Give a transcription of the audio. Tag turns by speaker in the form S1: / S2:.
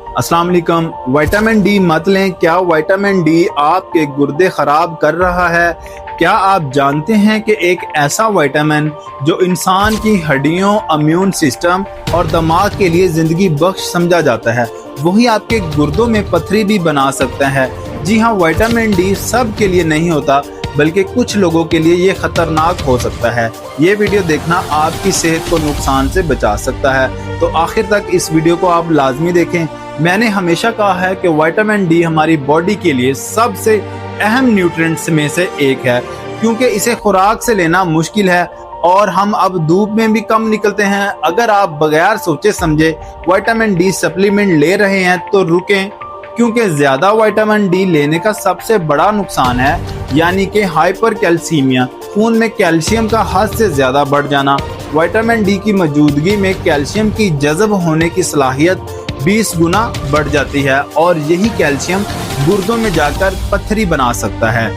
S1: अस्सलाम वालेकुम। Vitamin D मत लें। क्या विटामिन डी आपके गुर्दे खराब कर रहा है? क्या आप जानते हैं कि एक ऐसा विटामिन जो इंसान की हड्डियों, इम्यून सिस्टम और दिमाग के लिए ज़िंदगी बख्श समझा जाता है, वही आपके गुर्दों में पथरी भी बना सकता है। जी हाँ, विटामिन डी सब के लिए नहीं होता, बल्कि कुछ लोगों के लिए ये खतरनाक हो सकता है। ये वीडियो देखना आपकी सेहत को नुकसान से बचा सकता है, तो आखिर तक इस वीडियो को आप लाजमी देखें। मैंने हमेशा कहा है कि विटामिन डी हमारी बॉडी के लिए सबसे अहम न्यूट्रिएंट्स में से एक है, क्योंकि इसे खुराक से लेना मुश्किल है और हम अब धूप में भी कम निकलते हैं। अगर आप बगैर सोचे समझे विटामिन डी सप्लीमेंट ले रहे हैं तो रुकें, क्योंकि ज़्यादा विटामिन डी लेने का सबसे बड़ा नुकसान है, यानी कि हाइपर कैल्सीमिया, खून में कैल्शियम का हद से ज़्यादा बढ़ जाना। विटामिन डी की मौजूदगी में कैल्शियम की जज़ब होने की सलाहियत 20 गुना बढ़ जाती है और यही कैल्शियम गुर्दों में जाकर पत्थरी बना सकता है।